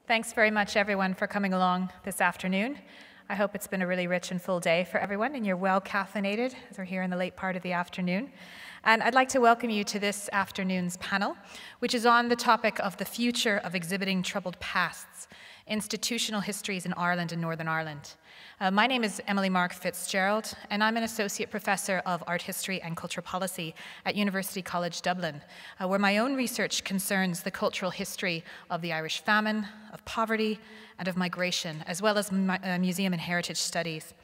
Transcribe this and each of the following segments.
Thanks very much, everyone, for coming along this afternoon. I hope it's been a really rich and full day for everyone, and you're well caffeinated as we're here in the late part of the afternoon. And I'd like to welcome you to this afternoon's panel, which is on the topic of the future of exhibiting troubled pasts, institutional histories in Ireland and Northern Ireland. My name is Emily Mark Fitzgerald, and I'm an Associate Professor of Art History and Cultural Policy at University College Dublin, where my own research concerns the cultural history of the Irish famine, of poverty, and of migration, as well as museum and heritage studies.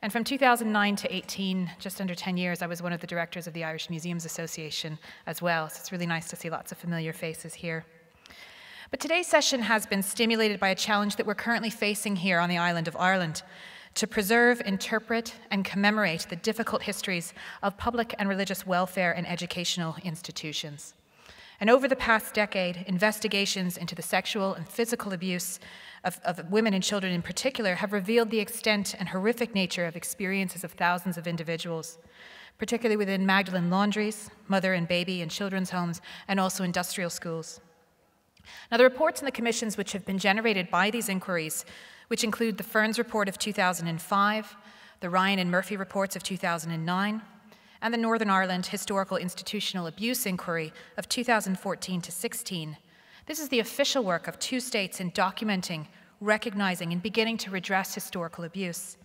And from 2009 to 18, just under 10 years, I was one of the directors of the Irish Museums Association as well, so it's really nice to see lots of familiar faces here. But today's session has been stimulated by a challenge that we're currently facing here on the island of Ireland, to preserve, interpret, and commemorate the difficult histories of public and religious welfare and educational institutions. And over the past decade, investigations into the sexual and physical abuse of women and children in particular have revealed the extent and horrific nature of experiences of thousands of individuals, particularly within Magdalene laundries, mother and baby and children's homes, and also industrial schools. Now, the reports and the commissions which have been generated by these inquiries, which include the Ferns Report of 2005, the Ryan and Murphy Reports of 2009, and the Northern Ireland Historical Institutional Abuse Inquiry of 2014 to 16. This is the official work of two states in documenting, recognizing, and beginning to redress historical abuse.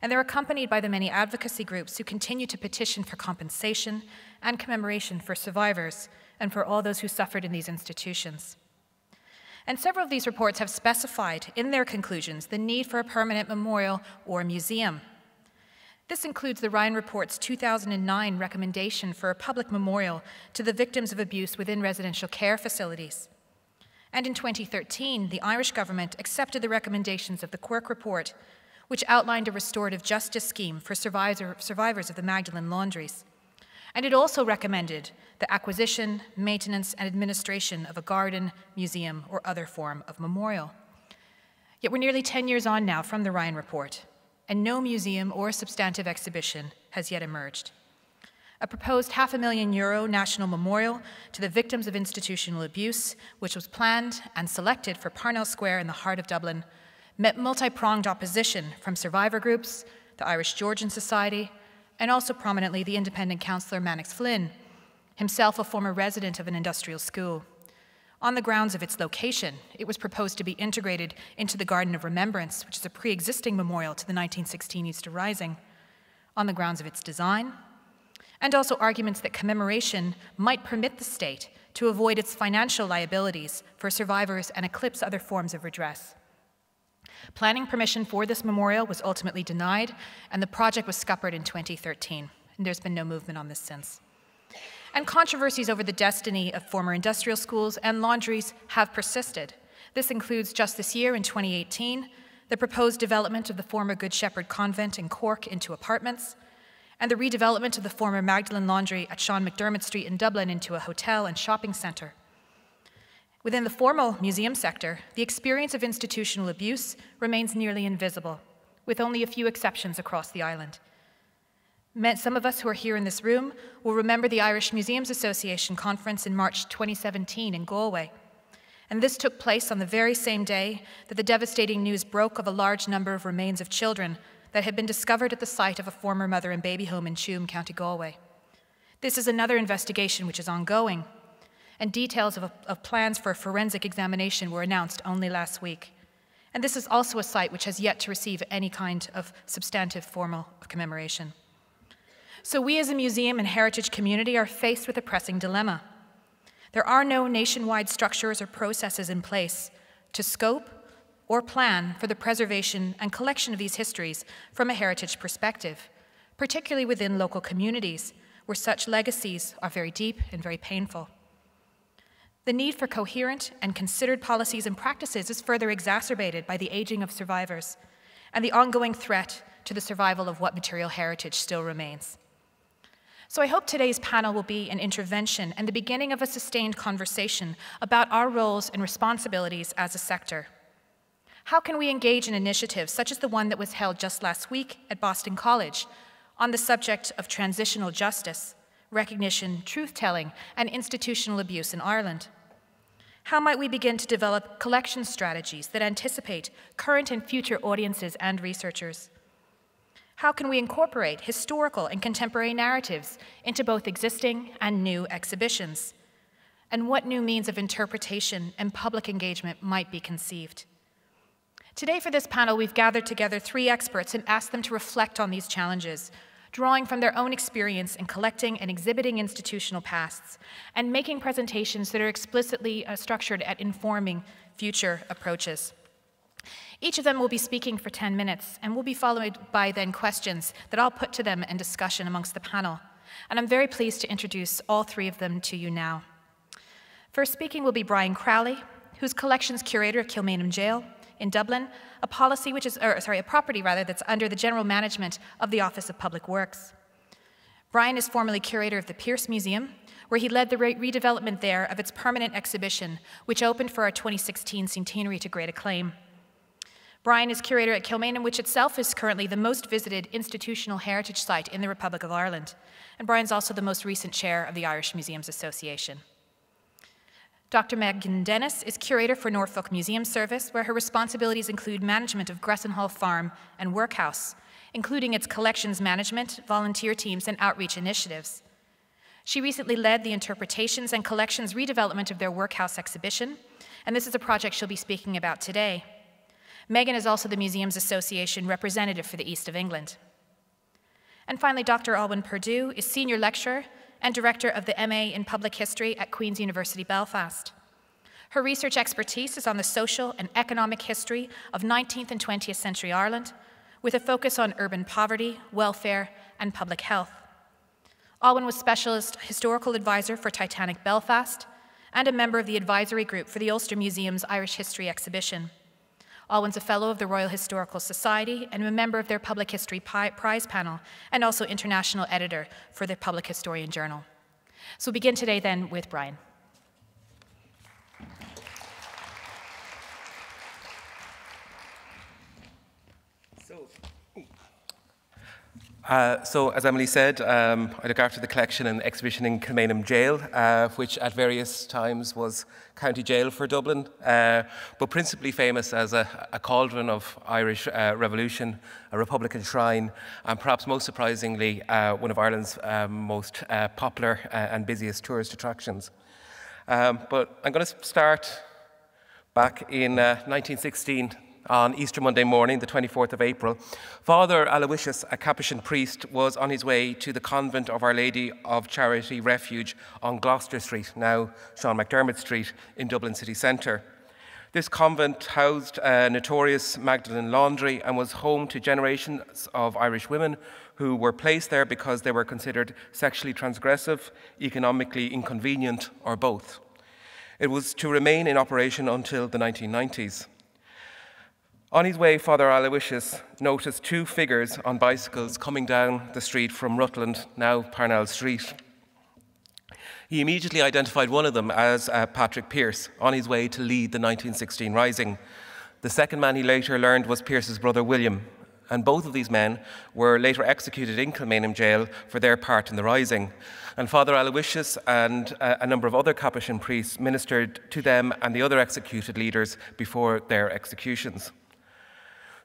And they're accompanied by the many advocacy groups who continue to petition for compensation and commemoration for survivors and for all those who suffered in these institutions. And several of these reports have specified in their conclusions the need for a permanent memorial or museum. This includes the Ryan Report's 2009 recommendation for a public memorial to the victims of abuse within residential care facilities. And in 2013, the Irish government accepted the recommendations of the Quirk Report, which outlined a restorative justice scheme for survivors of the Magdalene laundries. And it also recommended the acquisition, maintenance, and administration of a garden, museum, or other form of memorial. Yet we're nearly 10 years on now from the Ryan Report, and no museum or substantive exhibition has yet emerged. A proposed €500,000 national memorial to the victims of institutional abuse, which was planned and selected for Parnell Square in the heart of Dublin, met multi-pronged opposition from survivor groups, the Irish Georgian Society, and also prominently the independent councillor Mannix Flynn, himself a former resident of an industrial school. On the grounds of its location, it was proposed to be integrated into the Garden of Remembrance, which is a pre-existing memorial to the 1916 Easter Rising, on the grounds of its design, and also arguments that commemoration might permit the state to avoid its financial liabilities for survivors and eclipse other forms of redress. Planning permission for this memorial was ultimately denied, and the project was scuppered in 2013, and there's been no movement on this since. And controversies over the destiny of former industrial schools and laundries have persisted. This includes, just this year in 2018, the proposed development of the former Good Shepherd Convent in Cork into apartments, and the redevelopment of the former Magdalene Laundry at Sean McDermott Street in Dublin into a hotel and shopping centre. Within the formal museum sector, the experience of institutional abuse remains nearly invisible, with only a few exceptions across the island. Some of us who are here in this room will remember the Irish Museums Association conference in March 2017 in Galway. And this took place on the very same day that the devastating news broke of a large number of remains of children that had been discovered at the site of a former mother and baby home in Tuam, County Galway. This is another investigation which is ongoing, and details of plans for a forensic examination were announced only last week. And this is also a site which has yet to receive any kind of substantive formal commemoration. So we as a museum and heritage community are faced with a pressing dilemma. There are no nationwide structures or processes in place to scope or plan for the preservation and collection of these histories from a heritage perspective, particularly within local communities where such legacies are very deep and very painful. The need for coherent and considered policies and practices is further exacerbated by the aging of survivors and the ongoing threat to the survival of what material heritage still remains. So I hope today's panel will be an intervention and the beginning of a sustained conversation about our roles and responsibilities as a sector. How can we engage in initiatives such as the one that was held just last week at Boston College on the subject of transitional justice, recognition, truth-telling, and institutional abuse in Ireland? How might we begin to develop collection strategies that anticipate current and future audiences and researchers? How can we incorporate historical and contemporary narratives into both existing and new exhibitions? And what new means of interpretation and public engagement might be conceived? Today for this panel, we've gathered together 3 experts and asked them to reflect on these challenges, drawing from their own experience in collecting and exhibiting institutional pasts, and making presentations that are explicitly structured at informing future approaches. Each of them will be speaking for 10 minutes, and will be followed by then questions that I'll put to them and discussion amongst the panel. And I'm very pleased to introduce all 3 of them to you now. First speaking will be Brian Crowley, who's collections curator at Kilmainham Jail in Dublin, a property that's under the general management of the Office of Public Works. Brian is formerly curator of the Pearse Museum, where he led the redevelopment there of its permanent exhibition, which opened for our 2016 centenary to great acclaim. Brian is curator at Kilmainham, which itself is currently the most visited institutional heritage site in the Republic of Ireland. And Brian's also the most recent chair of the Irish Museums Association. Dr. Megan Dennis is curator for Norfolk Museum Service, where her responsibilities include management of Grayson Hall Farm and Workhouse, including its collections management, volunteer teams, and outreach initiatives. She recently led the interpretations and collections redevelopment of their Workhouse exhibition, and this is a project she'll be speaking about today. Megan is also the Museums Association representative for the East of England. And finally, Dr. Alwyn Perdue is senior lecturer and director of the MA in Public History at Queen's University Belfast. Her research expertise is on the social and economic history of 19th and 20th century Ireland, with a focus on urban poverty, welfare, and public health. Alwyn was specialist historical advisor for Titanic Belfast and a member of the advisory group for the Ulster Museum's Irish History exhibition. Alwyn's a fellow of the Royal Historical Society and a member of their Public History Prize panel, and also international editor for the Public Historian Journal. So we'll begin today then with Brian. So as Emily said, I look after the collection and exhibition in Kilmainham Jail, which at various times was county jail for Dublin, but principally famous as a cauldron of Irish revolution, a Republican shrine, and perhaps most surprisingly, one of Ireland's most popular and busiest tourist attractions. But I'm going to start back in 1916. On Easter Monday morning, the 24th of April, Father Aloysius, a Capuchin priest, was on his way to the convent of Our Lady of Charity Refuge on Gloucester Street, now Sean McDermott Street, in Dublin city centre. This convent housed a notorious Magdalen laundry and was home to generations of Irish women who were placed there because they were considered sexually transgressive, economically inconvenient, or both. It was to remain in operation until the 1990s. On his way, Father Aloysius noticed 2 figures on bicycles coming down the street from Rutland, now Parnell Street. He immediately identified one of them as Patrick Pearse, on his way to lead the 1916 Rising. The second man he later learned was Pearse's brother William, and both of these men were later executed in Kilmainham Jail for their part in the Rising. And Father Aloysius and a number of other Capuchin priests ministered to them and the other executed leaders before their executions.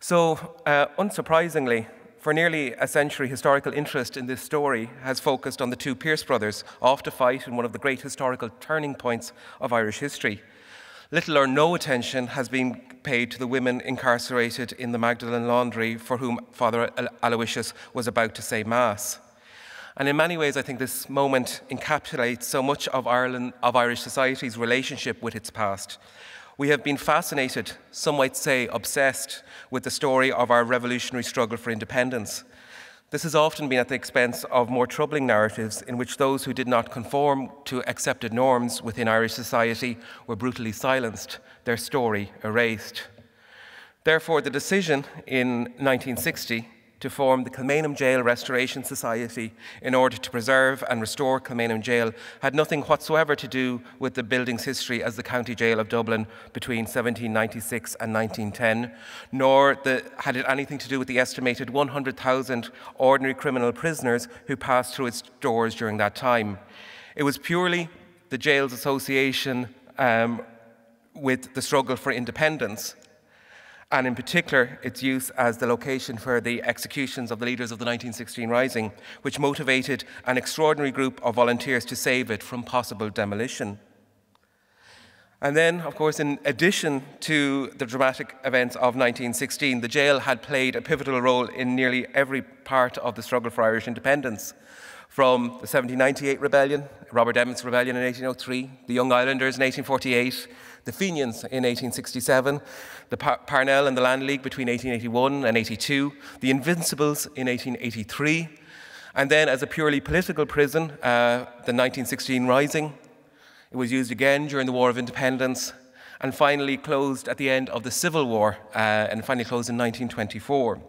So, unsurprisingly, for nearly a century, historical interest in this story has focused on the 2 Pearse brothers, off to fight in one of the great historical turning points of Irish history. Little or no attention has been paid to the women incarcerated in the Magdalen laundry for whom Father Aloysius was about to say Mass. And in many ways, I think this moment encapsulates so much of Irish society's relationship with its past. We have been fascinated, some might say obsessed, with the story of our revolutionary struggle for independence. This has often been at the expense of more troubling narratives in which those who did not conform to accepted norms within Irish society were brutally silenced, their story erased. Therefore, the decision in 1960 to form the Kilmainham Jail Restoration Society in order to preserve and restore Kilmainham Jail had nothing whatsoever to do with the building's history as the County Jail of Dublin between 1796 and 1910, nor had it anything to do with the estimated 100,000 ordinary criminal prisoners who passed through its doors during that time. It was purely the Jails Association with the struggle for independence, and in particular its use as the location for the executions of the leaders of the 1916 Rising, which motivated an extraordinary group of volunteers to save it from possible demolition. And then, of course, in addition to the dramatic events of 1916, the jail had played a pivotal role in nearly every part of the struggle for Irish independence. From the 1798 rebellion, Robert Emmet's rebellion in 1803, the Young Islanders in 1848, the Fenians in 1867, the Parnell and the Land League between 1881 and 82, the Invincibles in 1883, and then as a purely political prison, the 1916 Rising. It was used again during the War of Independence, and finally closed at the end of the Civil War, and finally closed in 1924.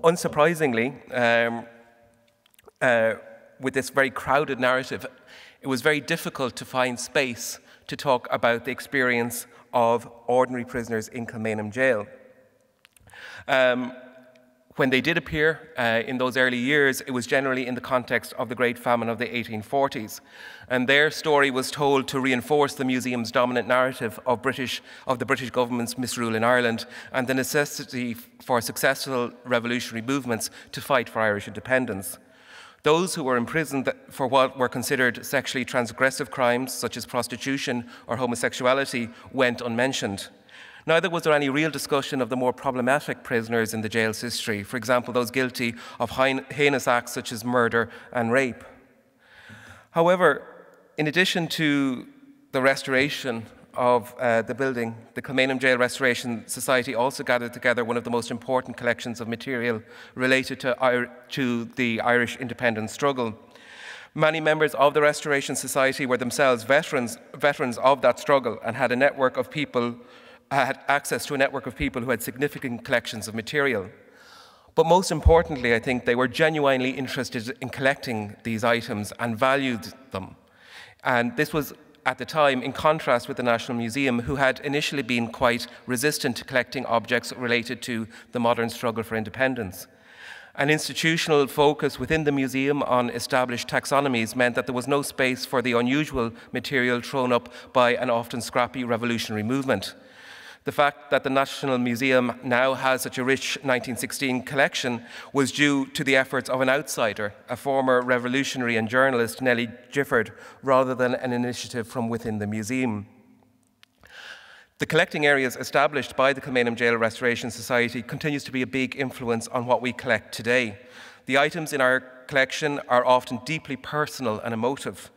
Unsurprisingly, with this very crowded narrative, it was very difficult to find space to talk about the experience of ordinary prisoners in Kilmainham Jail. When they did appear in those early years, it was generally in the context of the Great Famine of the 1840s. And their story was told to reinforce the museum's dominant narrative of the British government's misrule in Ireland and the necessity for successful revolutionary movements to fight for Irish independence. Those who were imprisoned for what were considered sexually transgressive crimes, such as prostitution or homosexuality, went unmentioned. Neither was there any real discussion of the more problematic prisoners in the jail's history, for example, those guilty of heinous acts such as murder and rape. However, in addition to the restoration of the building, the Kilmainham Jail Restoration Society also gathered together one of the most important collections of material related to the Irish independence struggle. Many members of the Restoration Society were themselves veterans of that struggle and had access to a network of people who had significant collections of material. But most importantly, I think they were genuinely interested in collecting these items and valued them. And this was, at the time, in contrast with the National Museum, who had initially been quite resistant to collecting objects related to the modern struggle for independence. An institutional focus within the museum on established taxonomies meant that there was no space for the unusual material thrown up by an often scrappy revolutionary movement. The fact that the National Museum now has such a rich 1916 collection was due to the efforts of an outsider, a former revolutionary and journalist, Nellie Gifford, rather than an initiative from within the museum. The collecting areas established by the Kilmainham Jail Restoration Society continues to be a big influence on what we collect today. The items in our collection are often deeply personal and emotive.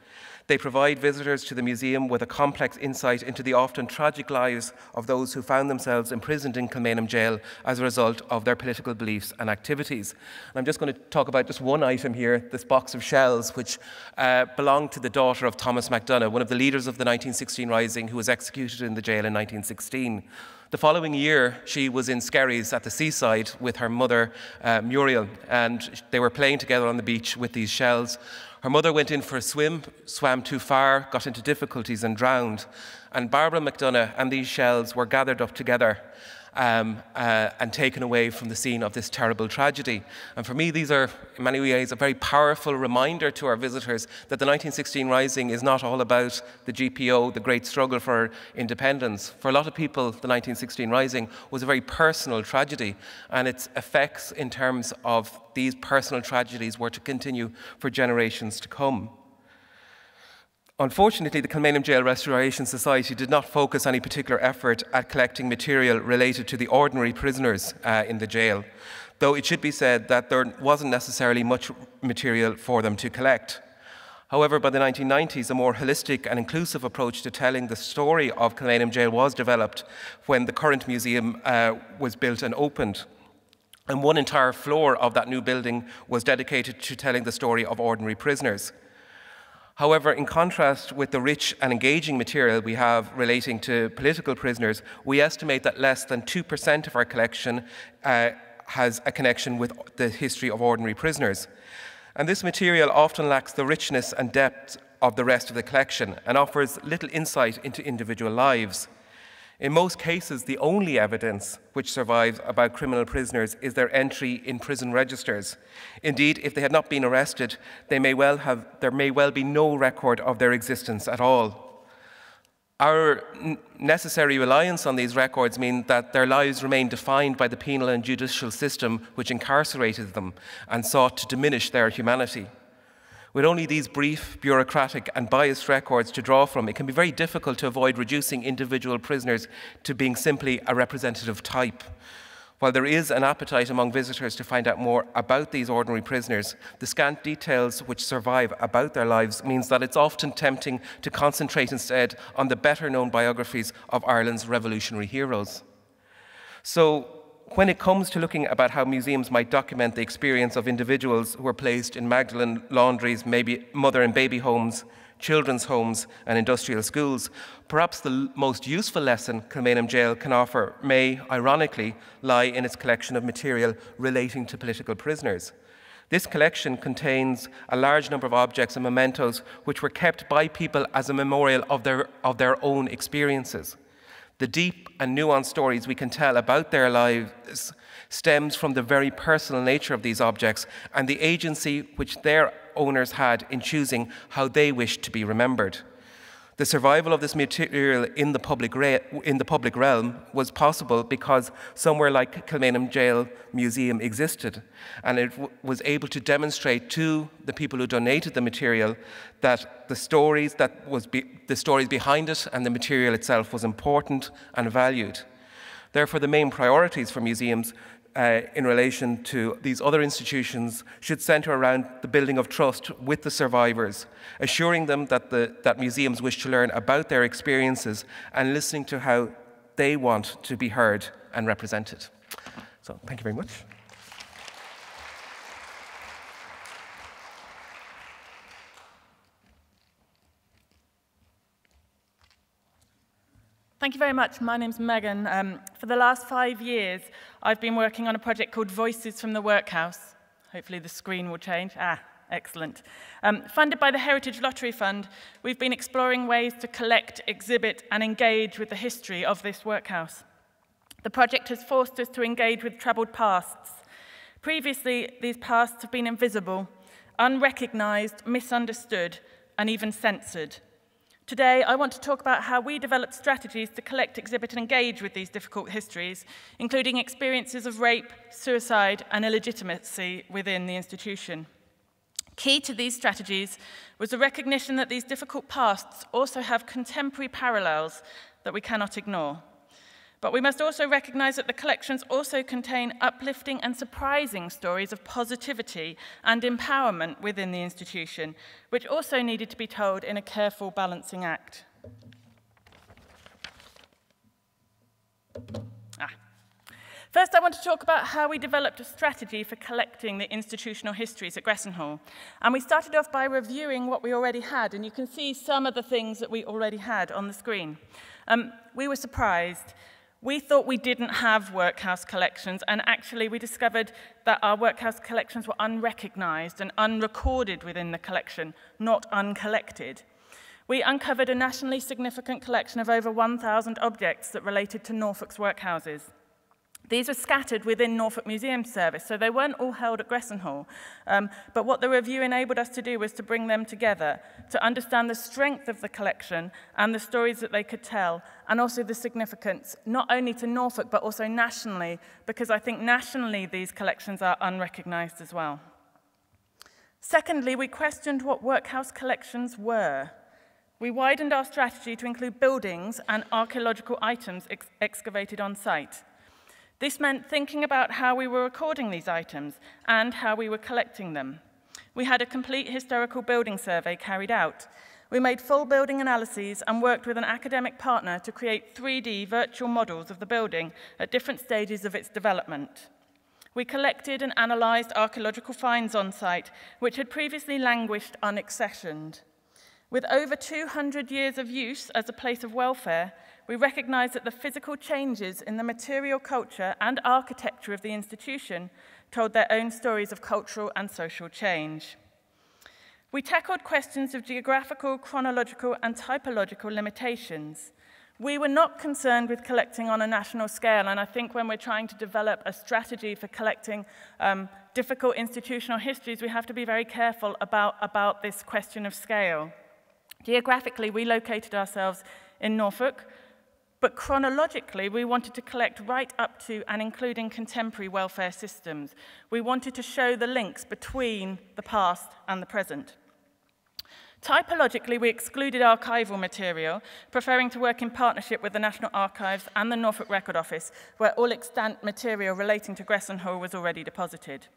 They provide visitors to the museum with a complex insight into the often tragic lives of those who found themselves imprisoned in Kilmainham Jail as a result of their political beliefs and activities. And I'm just going to talk about just one item here, this box of shells, which belonged to the daughter of Thomas MacDonagh, one of the leaders of the 1916 Rising, who was executed in the jail in 1916. The following year, she was in Skerries at the seaside with her mother, Muriel, and they were playing together on the beach with these shells. Her mother went in for a swim, swam too far, got into difficulties and drowned. And Barbara MacDonagh and these shells were gathered up together and taken away from the scene of this terrible tragedy. And for me, these are, in many ways, a very powerful reminder to our visitors that the 1916 Rising is not all about the GPO, the great struggle for independence. For a lot of people, the 1916 Rising was a very personal tragedy, and its effects in terms of these personal tragedies were to continue for generations to come. Unfortunately, the Kilmainham Jail Restoration Society did not focus any particular effort at collecting material related to the ordinary prisoners in the jail, though it should be said that there wasn't necessarily much material for them to collect. However, by the 1990s, a more holistic and inclusive approach to telling the story of Kilmainham Jail was developed when the current museum was built and opened. And one entire floor of that new building was dedicated to telling the story of ordinary prisoners. However, in contrast with the rich and engaging material we have relating to political prisoners, we estimate that less than 2% of our collection has a connection with the history of ordinary prisoners. And this material often lacks the richness and depth of the rest of the collection and offers little insight into individual lives. In most cases, the only evidence which survives about criminal prisoners is their entry in prison registers. Indeed, if they had not been arrested, there may well be no record of their existence at all. Our necessary reliance on these records mean that their lives remain defined by the penal and judicial system which incarcerated them and sought to diminish their humanity. With only these brief, bureaucratic and biased records to draw from, it can be very difficult to avoid reducing individual prisoners to being simply a representative type. While there is an appetite among visitors to find out more about these ordinary prisoners, the scant details which survive about their lives means that it's often tempting to concentrate instead on the better-known biographies of Ireland's revolutionary heroes. So, when it comes to looking about how museums might document the experience of individuals who were placed in Magdalen laundries, maybe mother and baby homes, children's homes and industrial schools, perhaps the most useful lesson Kilmainham Jail can offer may, ironically, lie in its collection of material relating to political prisoners. This collection contains a large number of objects and mementos which were kept by people as a memorial of their own experiences. The deep and nuanced stories we can tell about their lives stems from the very personal nature of these objects and the agency which their owners had in choosing how they wished to be remembered. The survival of this material in the public realm was possible because somewhere like Kilmainham Jail Museum existed, and it was able to demonstrate to the people who donated the material that the stories behind it and the material itself was important and valued. Therefore, the main priorities for museums in relation to these other institutions should centre around the building of trust with the survivors, assuring them that museums wish to learn about their experiences and listening to how they want to be heard and represented. So, thank you very much. Thank you very much. My name's Megan. For the last 5 years, I've been working on a project called Voices from the Workhouse. Hopefully the screen will change. Excellent. Funded by the Heritage Lottery Fund, we've been exploring ways to collect, exhibit, and engage with the history of this workhouse. The project has forced us to engage with troubled pasts. Previously, these pasts have been invisible, unrecognised, misunderstood, and even censored. Today, I want to talk about how we developed strategies to collect, exhibit, and engage with these difficult histories, including experiences of rape, suicide, and illegitimacy within the institution. Key to these strategies was the recognition that these difficult pasts also have contemporary parallels that we cannot ignore. But we must also recognise that the collections also contain uplifting and surprising stories of positivity and empowerment within the institution, which also needed to be told in a careful balancing act. First, I want to talk about how we developed a strategy for collecting the institutional histories at Grayson Hall. And we started off by reviewing what we already had, and you can see some of the things that we already had on the screen. We were surprised. We thought we didn't have workhouse collections, and actually we discovered that our workhouse collections were unrecognised and unrecorded within the collection, not uncollected. We uncovered a nationally significant collection of over 1,000 objects that related to Norfolk's workhouses. These were scattered within Norfolk Museum service, so they weren't all held at Grayson Hall. But what the review enabled us to do was to bring them together, to understand the strength of the collection and the stories that they could tell, and also the significance, not only to Norfolk, but also nationally, because I think nationally these collections are unrecognised as well. Secondly, we questioned what workhouse collections were. We widened our strategy to include buildings and archaeological items excavated on site. This meant thinking about how we were recording these items and how we were collecting them. We had a complete historical building survey carried out. We made full building analyses and worked with an academic partner to create 3D virtual models of the building at different stages of its development. We collected and analysed archaeological finds on site, which had previously languished unaccessioned. With over 200 years of use as a place of welfare, we recognise that the physical changes in the material culture and architecture of the institution told their own stories of cultural and social change. We tackled questions of geographical, chronological, and typological limitations. We were not concerned with collecting on a national scale, and I think when we're trying to develop a strategy for collecting difficult institutional histories, we have to be very careful about this question of scale. Geographically, we located ourselves in Norfolk, but chronologically, we wanted to collect right up to and including contemporary welfare systems. We wanted to show the links between the past and the present. Typologically, we excluded archival material, preferring to work in partnership with the National Archives and the Norfolk Record Office, where all extant material relating to Grayson Hall was already deposited.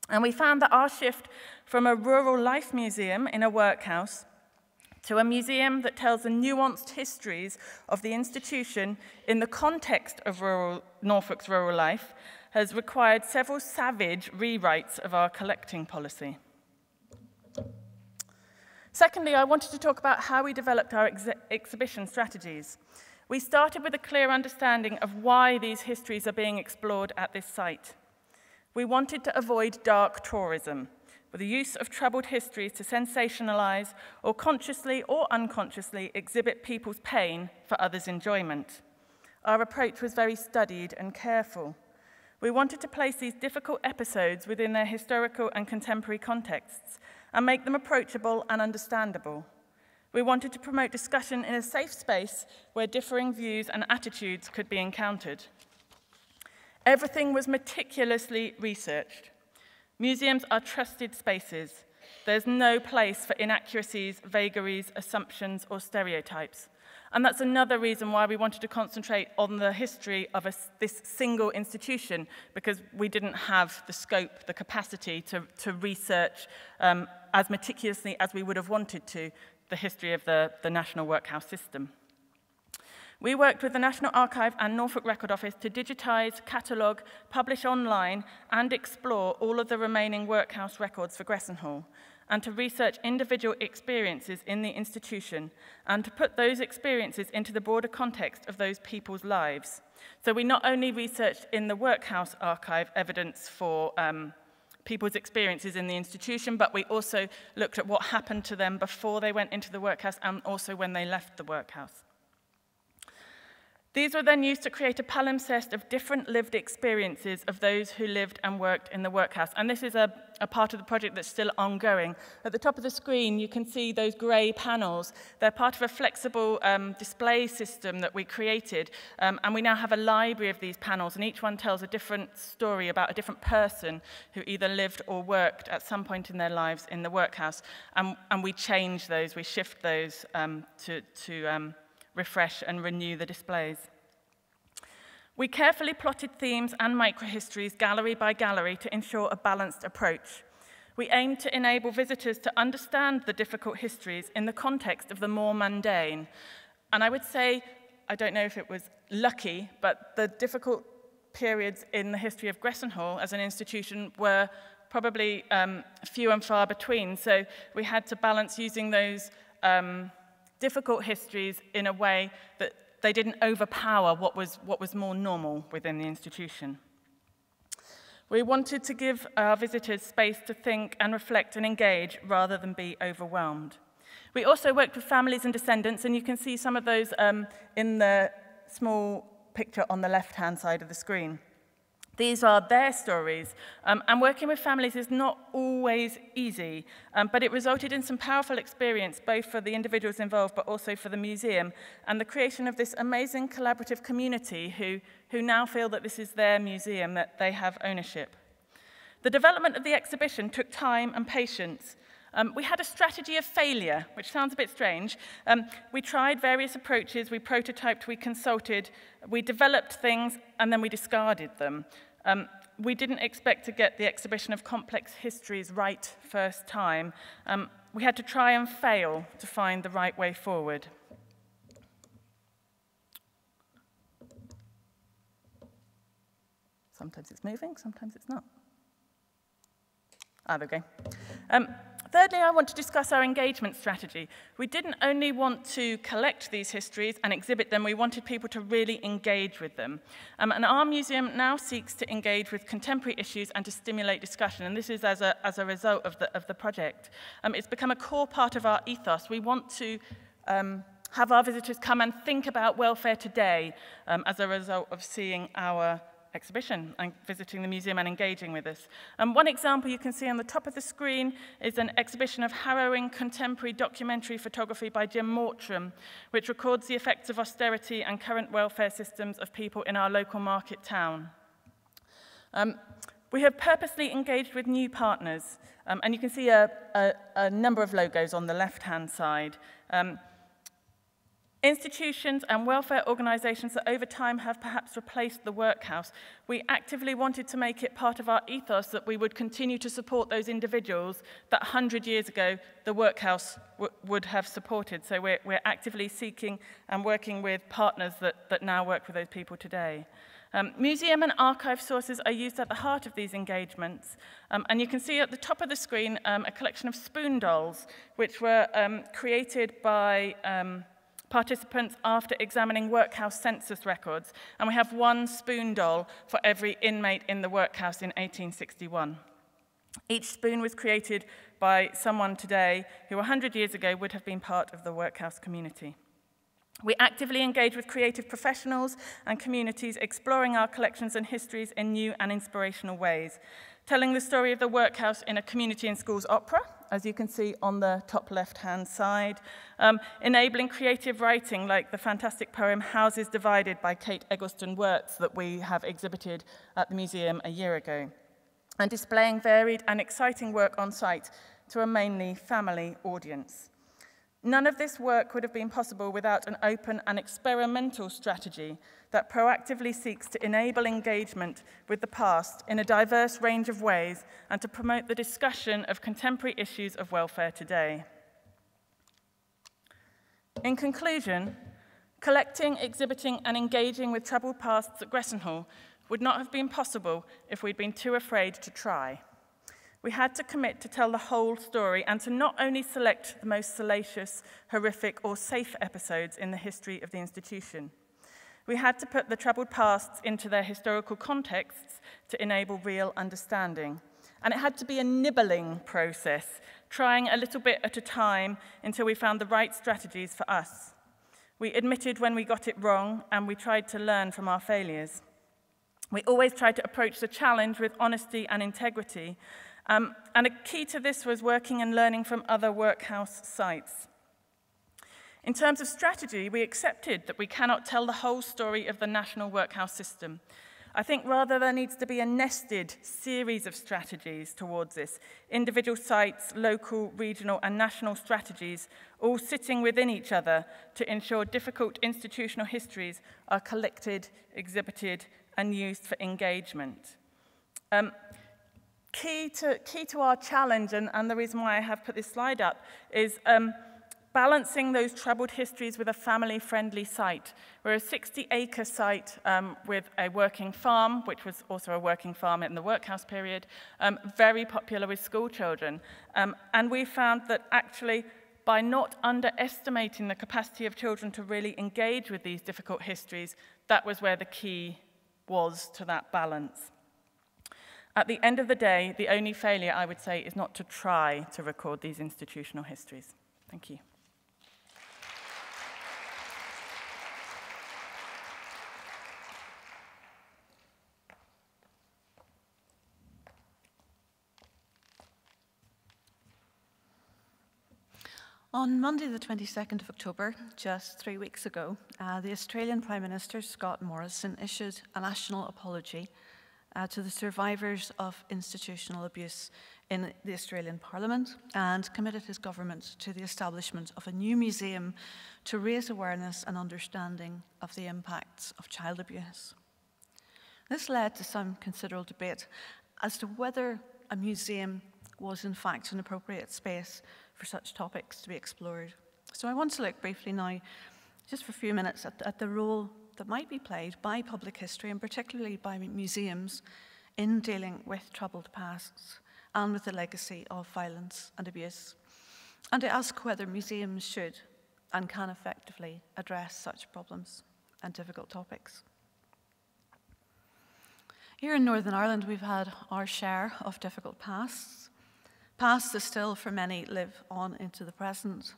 And we found that our shift from a rural life museum in a workhouse to a museum that tells the nuanced histories of the institution in the context of Norfolk's rural life has required several savage rewrites of our collecting policy. Secondly, I wanted to talk about how we developed our exhibition strategies. We started with a clear understanding of why these histories are being explored at this site. We wanted to avoid dark tourism, with the use of troubled histories to sensationalize or consciously or unconsciously exhibit people's pain for others' enjoyment. Our approach was very studied and careful. We wanted to place these difficult episodes within their historical and contemporary contexts and make them approachable and understandable. We wanted to promote discussion in a safe space where differing views and attitudes could be encountered. Everything was meticulously researched. Museums are trusted spaces. There's no place for inaccuracies, vagaries, assumptions, or stereotypes. And that's another reason why we wanted to concentrate on the history of this single institution, because we didn't have the scope, the capacity to research as meticulously as we would have wanted to the history of the National Workhouse system. We worked with the National Archive and Norfolk Record Office to digitize, catalogue, publish online, and explore all of the remaining workhouse records for Grayson Hall, and to research individual experiences in the institution, and to put those experiences into the broader context of those people's lives. So we not only researched in the Workhouse archive evidence for people's experiences in the institution, but we also looked at what happened to them before they went into the workhouse and also when they left the workhouse. These were then used to create a palimpsest of different lived experiences of those who lived and worked in the workhouse. And this is a part of the project that's still ongoing. At the top of the screen, you can see those grey panels. They're part of a flexible display system that we created. And we now have a library of these panels, and each one tells a different story about a different person who either lived or worked at some point in their lives in the workhouse. And we change those, we shift those to refresh and renew the displays. We carefully plotted themes and microhistories gallery by gallery to ensure a balanced approach. We aimed to enable visitors to understand the difficult histories in the context of the more mundane. And I would say, I don't know if it was lucky, but the difficult periods in the history of Grayson Hall as an institution were probably few and far between. So we had to balance using those difficult histories in a way that they didn't overpower what was more normal within the institution. We wanted to give our visitors space to think and reflect and engage rather than be overwhelmed. We also worked with families and descendants, and you can see some of those in the small picture on the left-hand side of the screen. These are their stories, and working with families is not always easy, but it resulted in some powerful experience, both for the individuals involved, but also for the museum, and the creation of this amazing collaborative community who now feel that this is their museum, that they have ownership. The development of the exhibition took time and patience. We had a strategy of failure, which sounds a bit strange. We tried various approaches, we prototyped, we consulted, we developed things, and then we discarded them. We didn't expect to get the exhibition of complex histories right first time. We had to try and fail to find the right way forward. Sometimes it's moving, sometimes it's not. There we go. Thirdly, I want to discuss our engagement strategy. We didn't only want to collect these histories and exhibit them, we wanted people to really engage with them. And our museum now seeks to engage with contemporary issues and to stimulate discussion, and this is as a result of the project. It's become a core part of our ethos. We want to have our visitors come and think about welfare today as a result of seeing our exhibition and visiting the museum and engaging with us. One example you can see on the top of the screen is an exhibition of harrowing contemporary documentary photography by Jim Mortram, which records the effects of austerity and current welfare systems of people in our local market town. We have purposely engaged with new partners, and you can see a number of logos on the left-hand side. Institutions and welfare organisations that over time have perhaps replaced the Workhouse. We actively wanted to make it part of our ethos that we would continue to support those individuals that 100 years ago the Workhouse would have supported. So we're actively seeking and working with partners that now work with those people today. Museum and archive sources are used at the heart of these engagements. And you can see at the top of the screen a collection of spoon dolls, which were created by participants after examining Workhouse census records. And we have one spoon doll for every inmate in the Workhouse in 1861. Each spoon was created by someone today who 100 years ago would have been part of the Workhouse community. We actively engage with creative professionals and communities, exploring our collections and histories in new and inspirational ways, telling the story of the Workhouse in a community and schools opera, as you can see on the top left-hand side, enabling creative writing like the fantastic poem Houses Divided by Kate Eggleston Wirtz that we have exhibited at the museum a year ago, and displaying varied and exciting work on site to a mainly family audience. None of this work would have been possible without an open and experimental strategy that proactively seeks to enable engagement with the past in a diverse range of ways and to promote the discussion of contemporary issues of welfare today. In conclusion, collecting, exhibiting, and engaging with troubled pasts at Grayson Hall would not have been possible if we'd been too afraid to try. We had to commit to tell the whole story and to not only select the most salacious, horrific, or safe episodes in the history of the institution. We had to put the troubled pasts into their historical contexts to enable real understanding. And it had to be a nibbling process, trying a little bit at a time until we found the right strategies for us. We admitted when we got it wrong, and we tried to learn from our failures. We always tried to approach the challenge with honesty and integrity, and a key to this was working and learning from other Workhouse sites. In terms of strategy, we accepted that we cannot tell the whole story of the national Workhouse system. I think rather there needs to be a nested series of strategies towards this, individual sites, local, regional, and national strategies, all sitting within each other to ensure difficult institutional histories are collected, exhibited, and used for engagement. Key to our challenge, and the reason why I have put this slide up, is balancing those troubled histories with a family-friendly site. We're a 60-acre site with a working farm, which was also a working farm in the Workhouse period, very popular with school children. And we found that actually, by not underestimating the capacity of children to really engage with these difficult histories, that was where the key was to that balance. At the end of the day, the only failure, I would say, is not to try to record these institutional histories. Thank you. On Monday, the 22nd of October, just 3 weeks ago, the Australian Prime Minister, Scott Morrison, issued a national apology to the survivors of institutional abuse in the Australian Parliament and committed his government to the establishment of a new museum to raise awareness and understanding of the impacts of child abuse. This led to some considerable debate as to whether a museum was in fact an appropriate space for such topics to be explored. So I want to look briefly now, just for a few minutes, at the role that might be played by public history, and particularly by museums, in dealing with troubled pasts and with the legacy of violence and abuse, and to ask whether museums should and can effectively address such problems and difficult topics. Here in Northern Ireland, we've had our share of difficult pasts. Pasts that still, for many, live on into the present.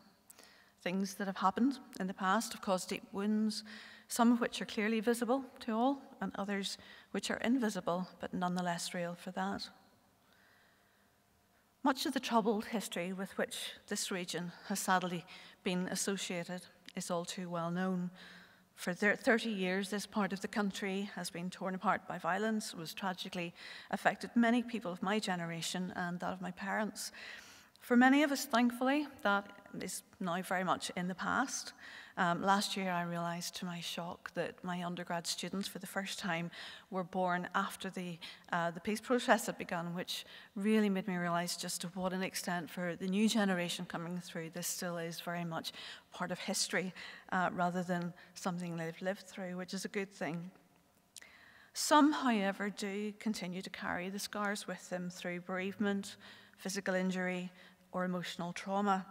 things that have happened in the past have caused deep wounds, some of which are clearly visible to all, and others which are invisible, but nonetheless real for that. Much of the troubled history with which this region has sadly been associated is all too well known. For 30 years, this part of the country has been torn apart by violence. It was tragically affected many people of my generation and that of my parents. For many of us, thankfully, that is now very much in the past. Last year, I realized to my shock that my undergrad students, for the first time, were born after the peace process had begun, which really made me realize just to what an extent for the new generation coming through, this still is very much part of history rather than something they've lived through, which is a good thing. Some, however, do continue to carry the scars with them through bereavement, physical injury, or emotional trauma.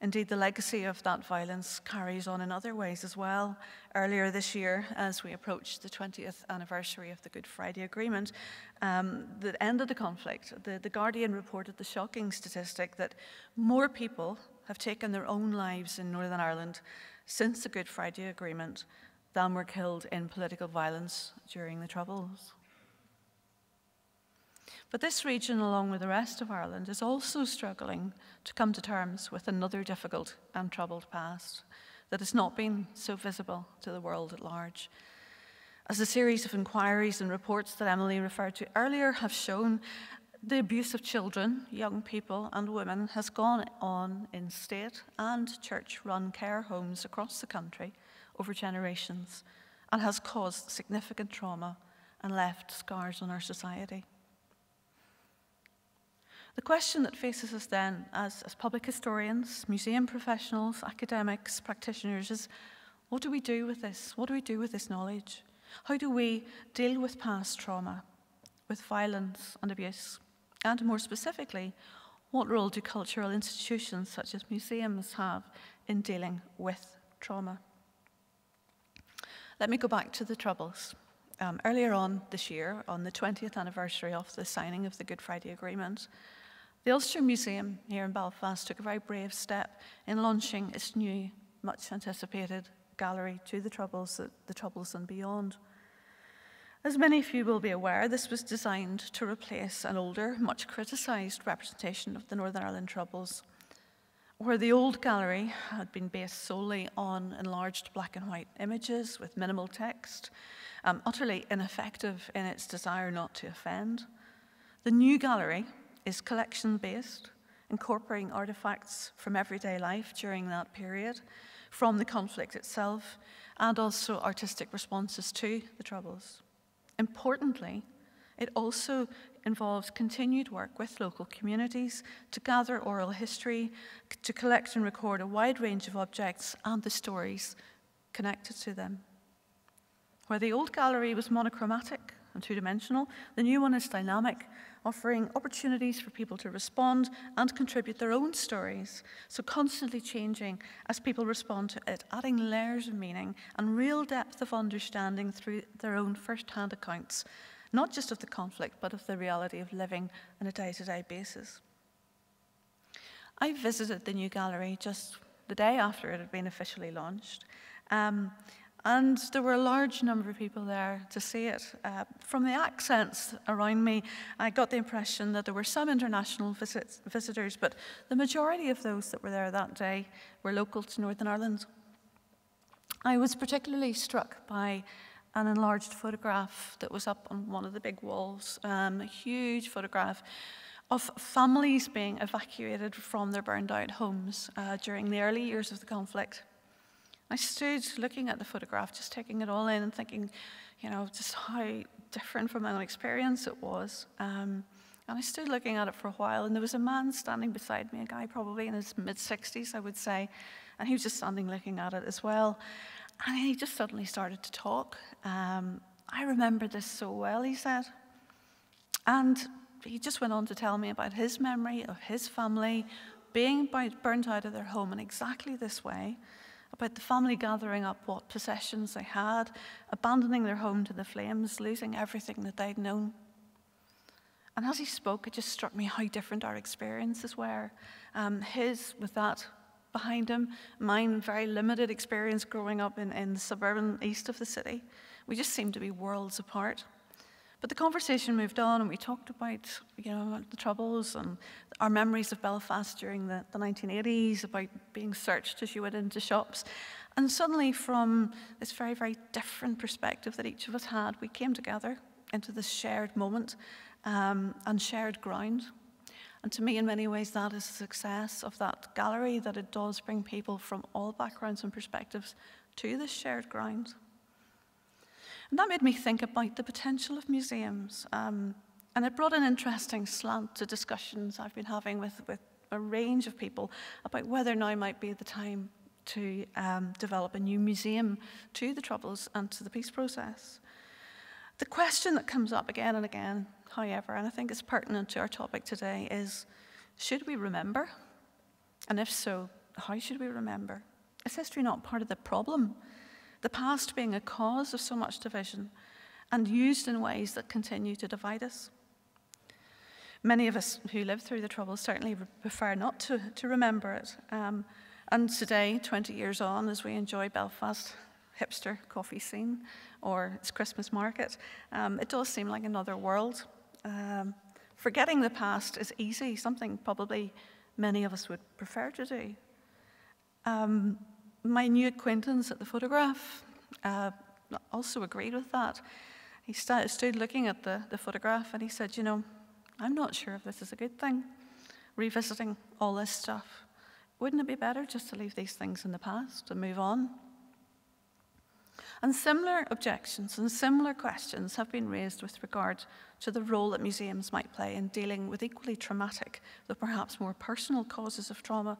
Indeed, the legacy of that violence carries on in other ways as well. Earlier this year, as we approached the 20th anniversary of the Good Friday Agreement that ended the conflict, the Guardian reported the shocking statistic that more people have taken their own lives in Northern Ireland since the Good Friday Agreement than were killed in political violence during the Troubles. But this region, along with the rest of Ireland, is also struggling to come to terms with another difficult and troubled past that has not been so visible to the world at large. As the series of inquiries and reports that Emily referred to earlier have shown, the abuse of children, young people and women has gone on in state and church-run care homes across the country over generations and has caused significant trauma and left scars on our society. The question that faces us then as public historians, museum professionals, academics, practitioners is, what do we do with this? What do we do with this knowledge? How do we deal with past trauma, with violence and abuse? And more specifically, what role do cultural institutions such as museums have in dealing with trauma? Let me go back to the Troubles. Earlier on this year, on the 20th anniversary of the signing of the Good Friday Agreement, the Ulster Museum here in Belfast took a very brave step in launching its new, much anticipated gallery to the Troubles and beyond. As many of you will be aware, this was designed to replace an older, much criticised representation of the Northern Ireland Troubles, where the old gallery had been based solely on enlarged black and white images with minimal text, utterly ineffective in its desire not to offend. The new gallery is collection-based, incorporating artifacts from everyday life during that period, from the conflict itself, and also artistic responses to the Troubles. Importantly, it also involves continued work with local communities to gather oral history, to collect and record a wide range of objects and the stories connected to them. Where the old gallery was monochromatic and two-dimensional, the new one is dynamic, offering opportunities for people to respond and contribute their own stories, so constantly changing as people respond to it, adding layers of meaning and real depth of understanding through their own first-hand accounts, not just of the conflict, but of the reality of living on a day-to-day basis. I visited the new gallery just the day after it had been officially launched, and there were a large number of people there to see it. From the accents around me, I got the impression that there were some international visitors, but the majority of those that were there that day were local to Northern Ireland. I was particularly struck by an enlarged photograph that was up on one of the big walls, a huge photograph of families being evacuated from their burned out homes during the early years of the conflict. I stood looking at the photograph, just taking it all in and thinking, you know, just how different from my own experience it was. And I stood looking at it for a while, and there was a man standing beside me, a guy probably in his mid-60s, I would say, and he was just standing looking at it as well. And he just suddenly started to talk. I remember this so well, he said. And he just went on to tell me about his memory of his family being burnt out of their home in exactly this way, about the family gathering up what possessions they had, abandoning their home to the flames, losing everything that they'd known. And as he spoke, it just struck me how different our experiences were. His with that behind him, mine very limited experience growing up in the suburban east of the city. We just seemed to be worlds apart. But the conversation moved on, and we talked about, the Troubles and our memories of Belfast during the 1980s, about being searched as you went into shops. And suddenly, from this very, very different perspective that each of us had, we came together into this shared moment and shared ground. And to me, in many ways, that is the success of that gallery, that it does bring people from all backgrounds and perspectives to this shared ground. And that made me think about the potential of museums. And it brought an interesting slant to discussions I've been having with a range of people about whether now might be the time to develop a new museum to the Troubles and to the peace process. The question that comes up again and again, however, and I think is pertinent to our topic today, is, should we remember? And if so, how should we remember? Is history not part of the problem? The past being a cause of so much division and used in ways that continue to divide us. Many of us who lived through the Troubles certainly prefer not to remember it. And today, 20 years on, as we enjoy Belfast hipster coffee scene or its Christmas market, it does seem like another world. Forgetting the past is easy, something probably many of us would prefer to do. My new acquaintance at the photograph also agreed with that. He stood looking at the photograph and he said, I'm not sure if this is a good thing, revisiting all this stuff. Wouldn't it be better just to leave these things in the past and move on? And similar objections and similar questions have been raised with regard to the role that museums might play in dealing with equally traumatic, though perhaps more personal causes of trauma,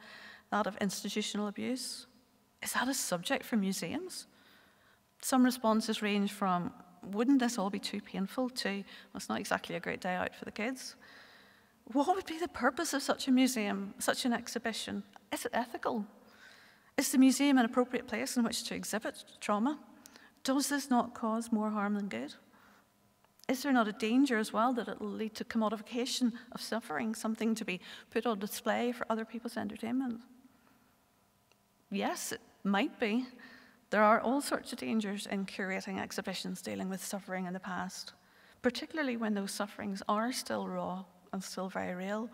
that of institutional abuse. Is that a subject for museums? Some responses range from, wouldn't this all be too painful, to, well, it's not exactly a great day out for the kids. What would be the purpose of such a museum, such an exhibition? Is it ethical? Is the museum an appropriate place in which to exhibit trauma? Does this not cause more harm than good? Is there not a danger as well that it will lead to commodification of suffering, something to be put on display for other people's entertainment? Yes, it might be. There are all sorts of dangers in curating exhibitions dealing with suffering in the past, particularly when those sufferings are still raw and still very real.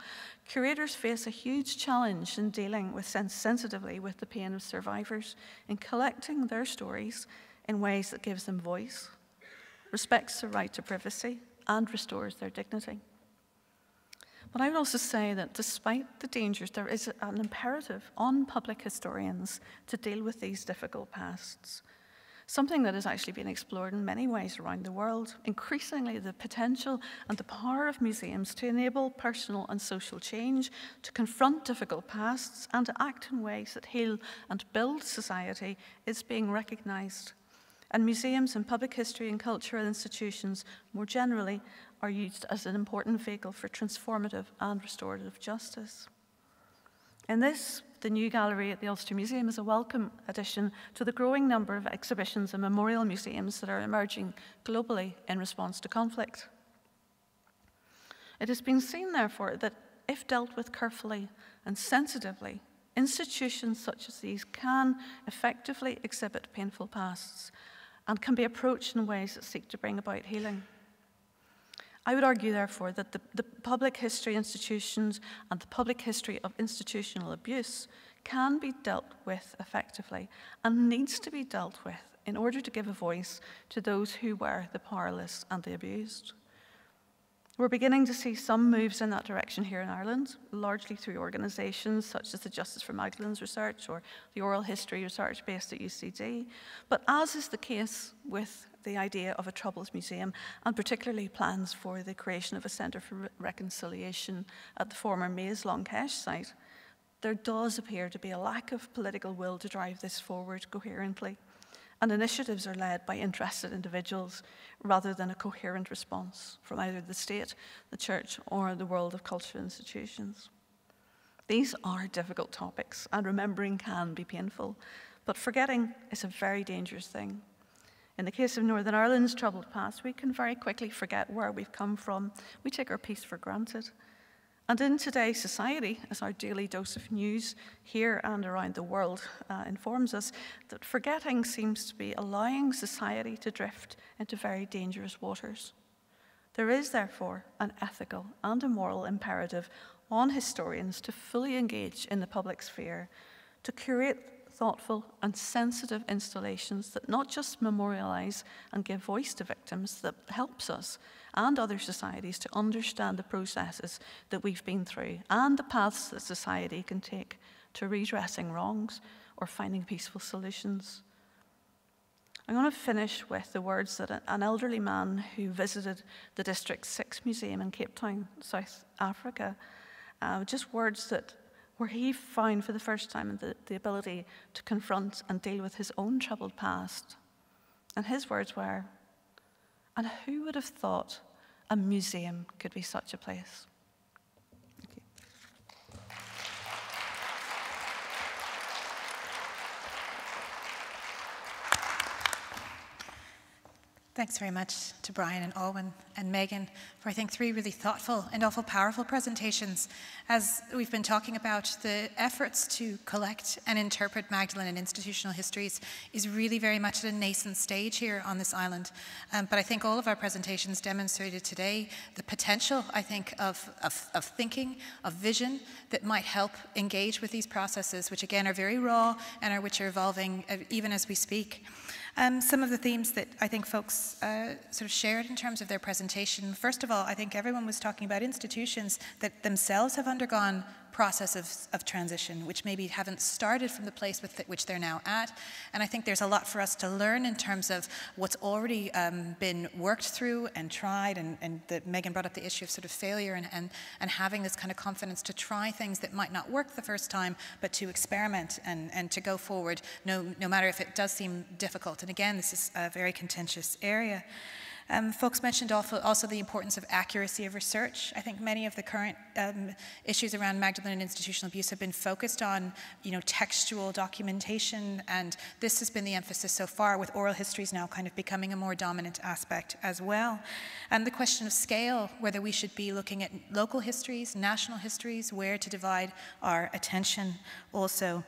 Curators face a huge challenge in dealing with sensitively with the pain of survivors, in collecting their stories in ways that gives them voice, respects their right to privacy, and restores their dignity. But I would also say that despite the dangers, there is an imperative on public historians to deal with these difficult pasts, something that has actually been explored in many ways around the world. Increasingly, the potential and the power of museums to enable personal and social change, to confront difficult pasts, and to act in ways that heal and build society is being recognized. And museums and public history and cultural institutions more generally are used as an important vehicle for transformative and restorative justice. In this, the new gallery at the Ulster Museum is a welcome addition to the growing number of exhibitions and memorial museums that are emerging globally in response to conflict. It has been seen, therefore, that if dealt with carefully and sensitively, institutions such as these can effectively exhibit painful pasts and can be approached in ways that seek to bring about healing. I would argue, therefore, that the public history institutions and the public history of institutional abuse can be dealt with effectively and needs to be dealt with in order to give a voice to those who were the powerless and the abused. We're beginning to see some moves in that direction here in Ireland, largely through organisations such as the Justice for Magdalene's Research or the Oral History Research based at UCD. But as is the case with the idea of a Troubles Museum, and particularly plans for the creation of a Centre for Reconciliation at the former Maze Long Kesh site, there does appear to be a lack of political will to drive this forward coherently. And initiatives are led by interested individuals rather than a coherent response from either the state, the church, or the world of cultural institutions. These are difficult topics, and remembering can be painful, but forgetting is a very dangerous thing. In the case of Northern Ireland's troubled past, we can very quickly forget where we've come from. We take our peace for granted. And in today's society, as our daily dose of news here and around the world informs us, that forgetting seems to be allowing society to drift into very dangerous waters. There is, therefore, an ethical and a moral imperative on historians to fully engage in the public sphere, to curate thoughtful and sensitive installations that not just memorialise and give voice to victims, that helps us and other societies to understand the processes that we've been through and the paths that society can take to redressing wrongs or finding peaceful solutions. I'm going to finish with the words that an elderly man who visited the District 6 Museum in Cape Town, South Africa, just words that where he found for the first time the ability to confront and deal with his own troubled past. And his words were, "And who would have thought a museum could be such a place?" Thank you. Thanks very much to Brian and Alwyn and Megan for, I think, 3 really thoughtful and awful powerful presentations. As we've been talking about, the efforts to collect and interpret Magdalen and institutional histories is really very much at a nascent stage here on this island. But I think all of our presentations demonstrated today the potential, I think, of thinking, of vision that might help engage with these processes, which again are very raw and which are evolving even as we speak. Some of the themes that I think folks sort of shared in terms of their presentation. First of all, I think everyone was talking about institutions that themselves have undergone processes of transition, which maybe haven't started from the place with which they're now at. And I think there's a lot for us to learn in terms of what's already been worked through and tried, and that Megan brought up the issue of sort of failure and having this kind of confidence to try things that might not work the first time, but to experiment and to go forward, no matter if it does seem difficult. And again, this is a very contentious area. Folks mentioned also the importance of accuracy of research. I think many of the current issues around Magdalen and institutional abuse have been focused on, textual documentation, and this has been the emphasis so far, with oral histories now kind of becoming a more dominant aspect as well. And the question of scale, whether we should be looking at local histories, national histories, where to divide our attention also.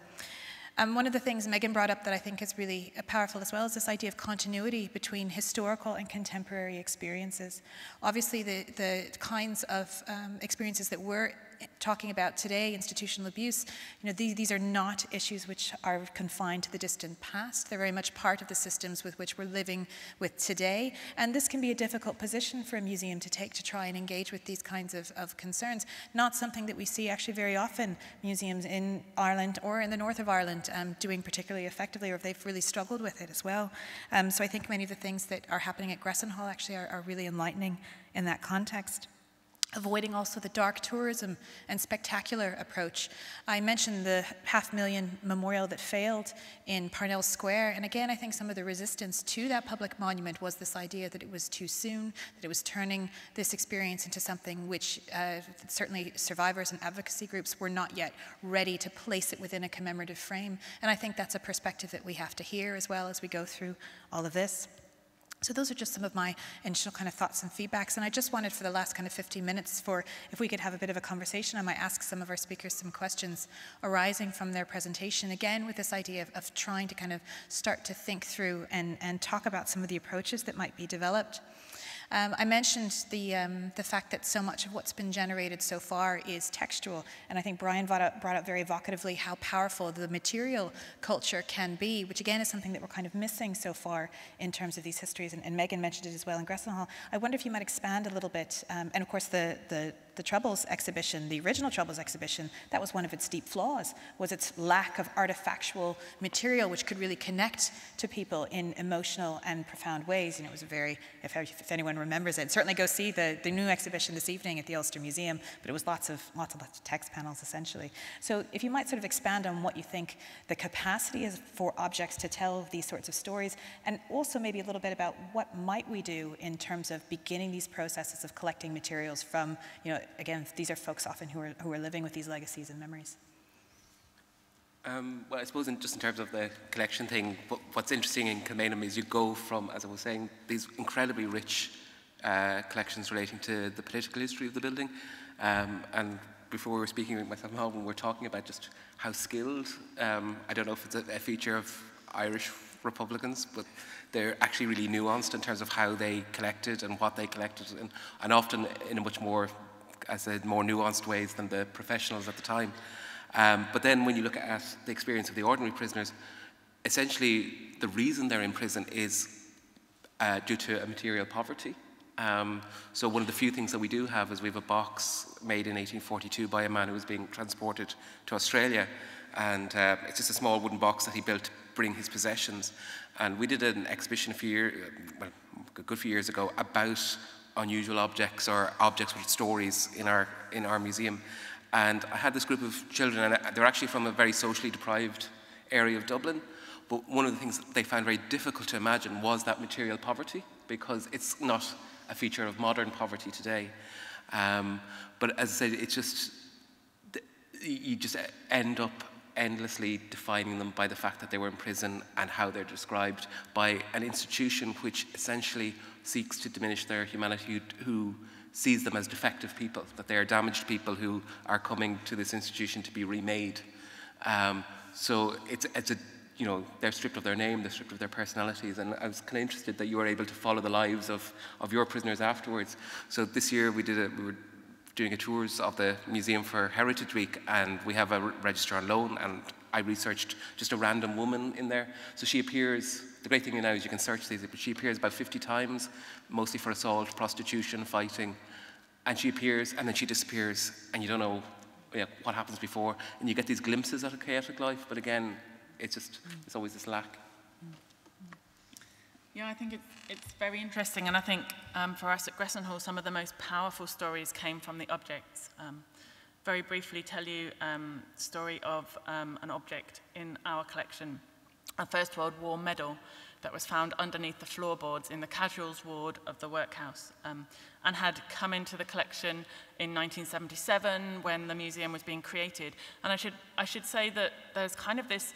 One of the things Megan brought up that I think is really powerful as well is this idea of continuity between historical and contemporary experiences. Obviously, the kinds of experiences that we're talking about today, institutional abuse, these are not issues which are confined to the distant past. They're very much part of the systems with which we're living with today. And this can be a difficult position for a museum to take to try and engage with these kinds of concerns. Not something that we see actually very often museums in Ireland or in the north of Ireland doing particularly effectively, or if they've really struggled with it as well. So I think many of the things that are happening at Grayson Hall actually are really enlightening in that context. Avoiding also the dark tourism and spectacular approach. I mentioned the $500,000 memorial that failed in Parnell Square, and again I think some of the resistance to that public monument was this idea that it was too soon, that it was turning this experience into something which certainly survivors and advocacy groups were not yet ready to place it within a commemorative frame, and I think that's a perspective that we have to hear as well as we go through all of this. So those are just some of my initial kind of thoughts and feedbacks, and I just wanted for the last kind of 15 minutes if we could have a bit of a conversation. I might ask some of our speakers some questions arising from their presentation, again with this idea of trying to kind of start to think through and talk about some of the approaches that might be developed. I mentioned the fact that so much of what's been generated so far is textual, and I think Brian brought up very evocatively how powerful the material culture can be, which again is something that we're kind of missing so far in terms of these histories, and Megan mentioned it as well in Grayson Hall. I wonder if you might expand a little bit, and of course the Troubles exhibition, the original Troubles exhibition, that was one of its deep flaws, was its lack of artifactual material which could really connect to people in emotional and profound ways. It was a very, if anyone remembers it, certainly go see the new exhibition this evening at the Ulster Museum, but it was lots of text panels essentially. So if you might sort of expand on what you think the capacity is for objects to tell these sorts of stories, and also maybe a little bit about what might we do in terms of beginning these processes of collecting materials from, again, these are folks often who are living with these legacies and memories. Well, I suppose just in terms of the collection thing, what's interesting in Kilmainham is you go from, as I was saying, these incredibly rich collections relating to the political history of the building, And before we were speaking with myself and Holden, we were talking about just how skilled, I don't know if it's a feature of Irish Republicans, but they're actually really nuanced in terms of how they collected and what they collected, and often in a much more, I said, more nuanced ways than the professionals at the time. But then when you look at the experience of the ordinary prisoners, essentially the reason they're in prison is due to a material poverty. So one of the few things that we do have is we have a box made in 1842 by a man who was being transported to Australia, and it's just a small wooden box that he built to bring his possessions. And we did an exhibition a good few years ago about unusual objects or objects with stories in our museum. And I had this group of children, and they're actually from a very socially deprived area of Dublin. But one of the things that they found very difficult to imagine was that material poverty, because it's not a feature of modern poverty today. But as I said, it's just, you just end up endlessly defining them by the fact that they were in prison and how they're described by an institution which essentially seeks to diminish their humanity, who sees them as defective people, that they are damaged people who are coming to this institution to be remade. So it's a, you know, they're stripped of their name, they're stripped of their personalities, and I was kind of interested that you were able to follow the lives of your prisoners afterwards. So this year we were doing a tours of the Museum for Heritage Week, and we have a register on loan, and I researched just a random woman in there. So she appears, the great thing now is you can search these, but she appears about 50 times, mostly for assault, prostitution, fighting, and she appears and then she disappears, and you don't know what happens before, and you get these glimpses of a chaotic life, but again, it's always this lack. Yeah, I think it's very interesting, and I think for us at Grayson Hall, some of the most powerful stories came from the objects. Very briefly tell you a story of an object in our collection, a First World War medal that was found underneath the floorboards in the casuals ward of the Workhouse, and had come into the collection in 1977 when the museum was being created. And I should say that there's kind of this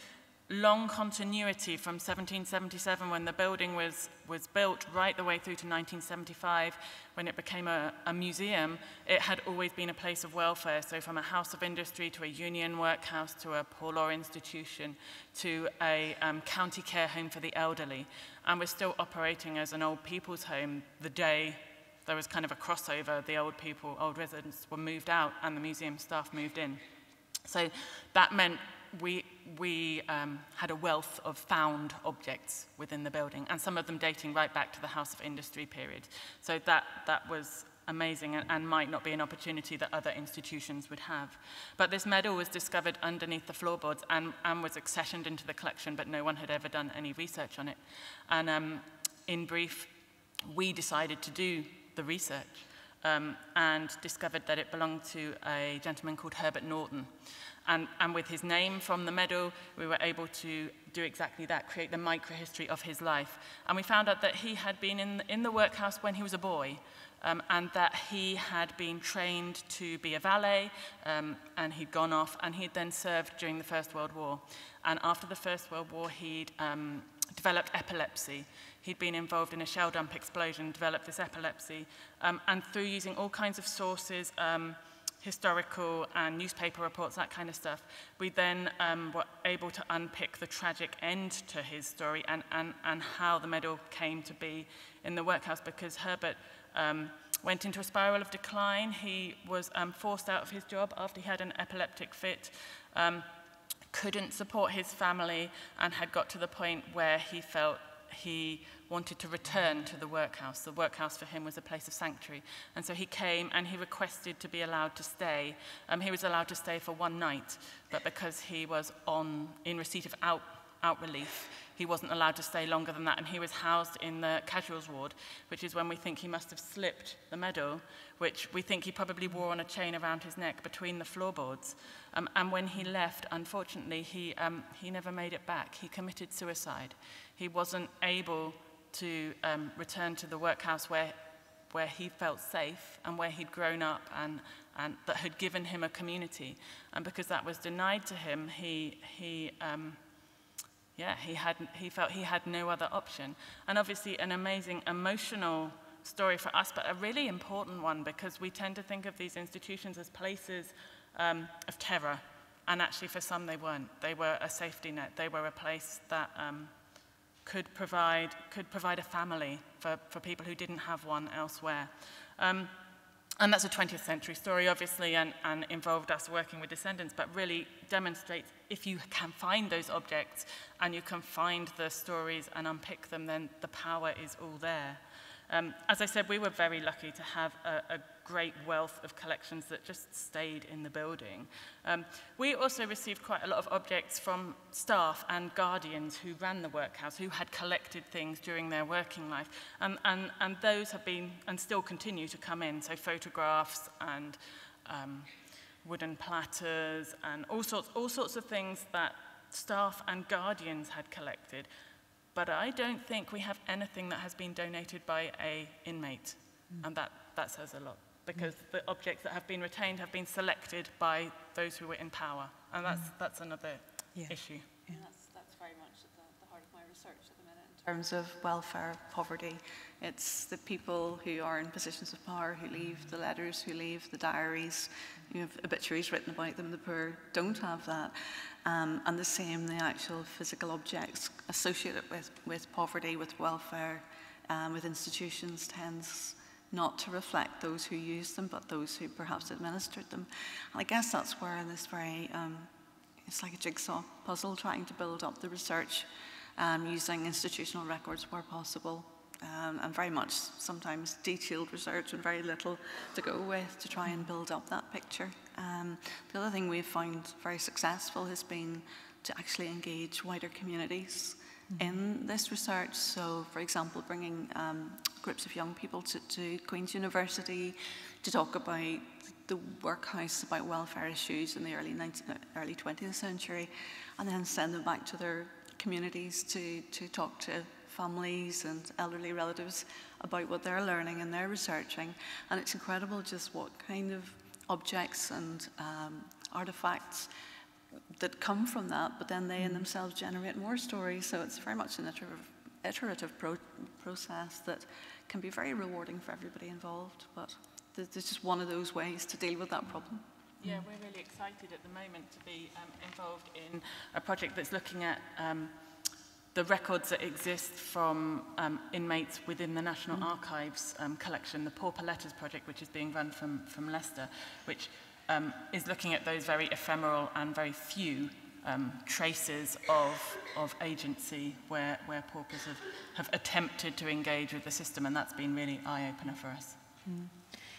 long continuity from 1777 when the building was built right the way through to 1975 when it became a museum. It had always been a place of welfare, so from a house of industry to a union workhouse to a poor law institution to a county care home for the elderly, and we're still operating as an old people's home the day there was kind of a crossover. The old residents were moved out and the museum staff moved in. So that meant we had a wealth of found objects within the building, and some of them dating right back to the House of Industry period. So that was amazing, and might not be an opportunity that other institutions would have. But this medal was discovered underneath the floorboards and was accessioned into the collection, but no one had ever done any research on it. And in brief, we decided to do the research and discovered that it belonged to a gentleman called Herbert Norton. And with his name from the medal, we were able to do exactly that, create the microhistory of his life. And we found out that he had been in the workhouse when he was a boy, and that he had been trained to be a valet, and he'd gone off, and he'd then served during the First World War. And after the First World War, he'd developed epilepsy. He'd been involved in a shell dump explosion, developed this epilepsy, and through using all kinds of sources, historical and newspaper reports, that kind of stuff, we then were able to unpick the tragic end to his story and how the medal came to be in the workhouse, because Herbert went into a spiral of decline. He was forced out of his job after he had an epileptic fit, couldn't support his family, and had got to the point where he felt he wanted to return to the workhouse. The workhouse for him was a place of sanctuary. And so he came and he requested to be allowed to stay. He was allowed to stay for one night, but because he was in receipt of out relief, he wasn't allowed to stay longer than that, and he was housed in the casuals ward, which is when we think he must have slipped the medal, which we think he probably wore on a chain around his neck between the floorboards. And when he left, unfortunately, he never made it back. He committed suicide. He wasn't able to return to the workhouse where he felt safe and where he'd grown up and that had given him a community. And because that was denied to him, he felt he had no other option. And obviously an amazing emotional story for us, but a really important one, because we tend to think of these institutions as places of terror. And actually, for some, they weren't. They were a safety net. They were a place that could provide a family for people who didn't have one elsewhere. And that's a 20th century story, obviously, and involved us working with descendants, but really demonstrates if you can find those objects and you can find the stories and unpick them, then the power is all there. As I said, we were very lucky to have a great wealth of collections that just stayed in the building. We also received quite a lot of objects from staff and guardians who ran the workhouse, who had collected things during their working life. And those have been, and still continue to come in, so photographs and wooden platters and all sorts of things that staff and guardians had collected. But I don't think we have anything that has been donated by an inmate, and that says a lot, because the objects that have been retained have been selected by those who were in power, and that's another issue. Yeah. That's very much at the heart of my research at the minute in terms of welfare, poverty. It's the people who are in positions of power who leave the letters, who leave the diaries. You have obituaries written about them. The poor don't have that. And the same, the actual physical objects associated with poverty, with welfare, with institutions tends not to reflect those who use them, but those who perhaps administered them. And I guess that's where this very, it's like a jigsaw puzzle, trying to build up the research using institutional records where possible. And very much sometimes detailed research and very little to go with to try and build up that picture. The other thing we've found very successful has been to actually engage wider communities in this research. So, for example, bringing groups of young people to Queen's University to talk about the workhouse, about welfare issues in the early 20th century, and then send them back to their communities to talk to families and elderly relatives about what they're learning and they're researching. And it's incredible just what kind of objects and artifacts that come from that, but then they in themselves generate more stories. So it's very much an iterative process that can be very rewarding for everybody involved. But there's just one of those ways to deal with that problem. Yeah, we're really excited at the moment to be involved in a project that's looking at the records that exist from inmates within the National Archives collection, the Pauper Letters project, which is being run from Leicester, which is looking at those very ephemeral and very few traces of agency where paupers have attempted to engage with the system, and that's been really eye-opener for us.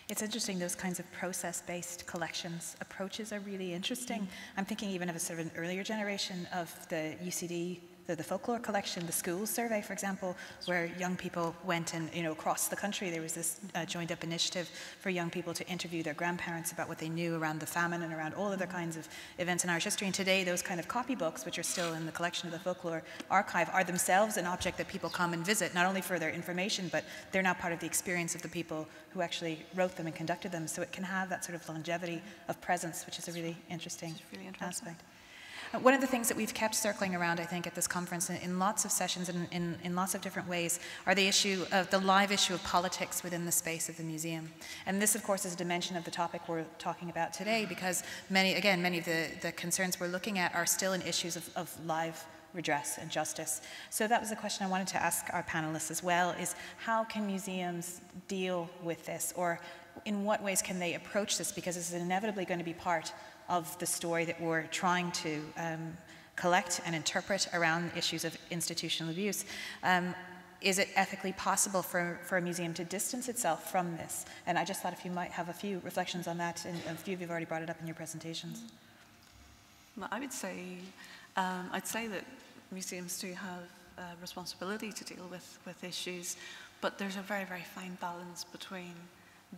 It's interesting, those kinds of process-based collections approaches are really interesting. I'm thinking even of a sort of an earlier generation of the UCD, the folklore collection, the schools survey, for example, where young people went and, across the country, there was this joined-up initiative for young people to interview their grandparents about what they knew around the famine and around all other kinds of events in Irish history. And today, those kind of copybooks, which are still in the collection of the Folklore Archive, are themselves an object that people come and visit, not only for their information, but they're now part of the experience of the people who actually wrote them and conducted them. So it can have that sort of longevity of presence, which is a really interesting aspect. One of the things that we've kept circling around, I think, at this conference in lots of sessions and in lots of different ways are the issue of the live issue of politics within the space of the museum. And this, of course, is a dimension of the topic we're talking about today, because many of the concerns we're looking at are still in issues of live redress and justice. So that was a question I wanted to ask our panelists as well, is how can museums deal with this, or in what ways can they approach this, because this is inevitably going to be part of the story that we're trying to collect and interpret around issues of institutional abuse. Is it ethically possible for a museum to distance itself from this? And I just thought if you might have a few reflections on that, and a few of you have already brought it up in your presentations. Well, I would say, I'd say that museums do have a responsibility to deal with issues, but there's a very, very fine balance between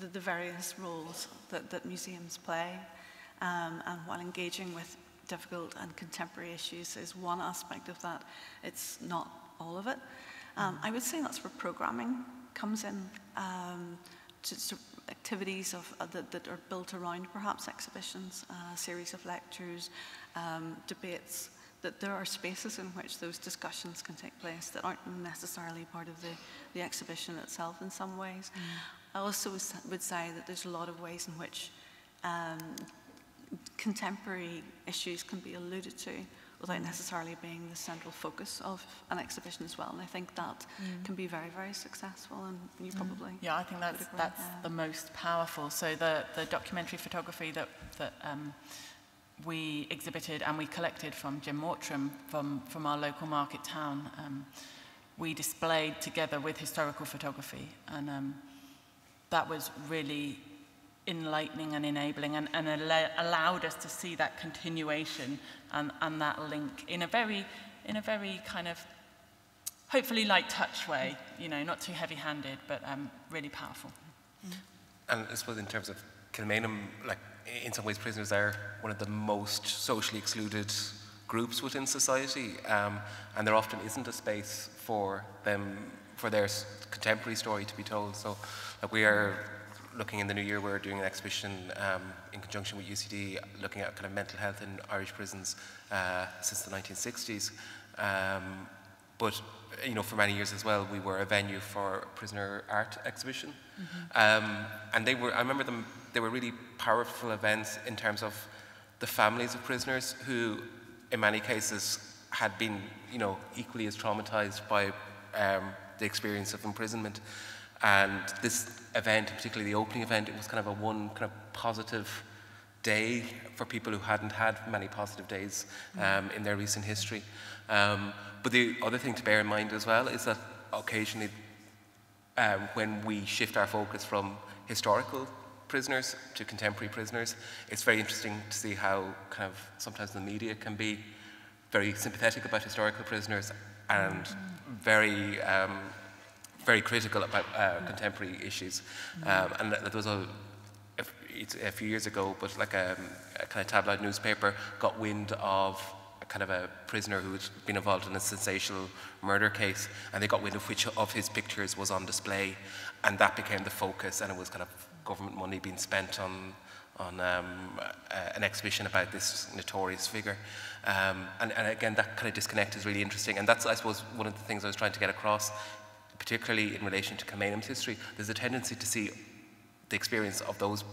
the various roles that museums play. And while engaging with difficult and contemporary issues is one aspect of that, it's not all of it. I would say that's where programming comes in, to activities that are built around perhaps exhibitions, a series of lectures, debates that there are spaces in which those discussions can take place that aren't necessarily part of the exhibition itself in some ways. I also would say that there's a lot of ways in which contemporary issues can be alluded to without necessarily being the central focus of an exhibition as well. And I think that can be very, very successful, and you probably Yeah, I think that's the most powerful. So the documentary photography that we exhibited and we collected from Jim Mortram from our local market town, we displayed together with historical photography, and that was really enlightening and enabling, and allowed us to see that continuation and that link in a very kind of hopefully light touch way, you know, not too heavy-handed, but really powerful. And I suppose in terms of Kilmainham, like in some ways prisoners are one of the most socially excluded groups within society, and there often isn't a space for them, for their contemporary story to be told. So like we are looking in the new year, we're doing an exhibition in conjunction with UCD looking at kind of mental health in Irish prisons since the 1960s. But you know, for many years as well, we were a venue for a prisoner art exhibition. And they were, I remember them, they were really powerful events in terms of the families of prisoners who, in many cases, had been, you know, equally as traumatized by the experience of imprisonment. And this event, particularly the opening event, it was kind of a one kind of positive day for people who hadn't had many positive days in their recent history. But the other thing to bear in mind as well is that occasionally when we shift our focus from historical prisoners to contemporary prisoners, it's very interesting to see how kind of sometimes the media can be very sympathetic about historical prisoners and very critical about contemporary issues. And there was a few years ago, but like a kind of tabloid newspaper got wind of a kind of a prisoner who had been involved in a sensational murder case, and they got wind of which of his pictures was on display, and that became the focus, and it was kind of government money being spent on an exhibition about this notorious figure. And again, that kind of disconnect is really interesting, and that's, I suppose, one of the things I was trying to get across, particularly in relation to Kilmainham's history. There's a tendency to see the experience of those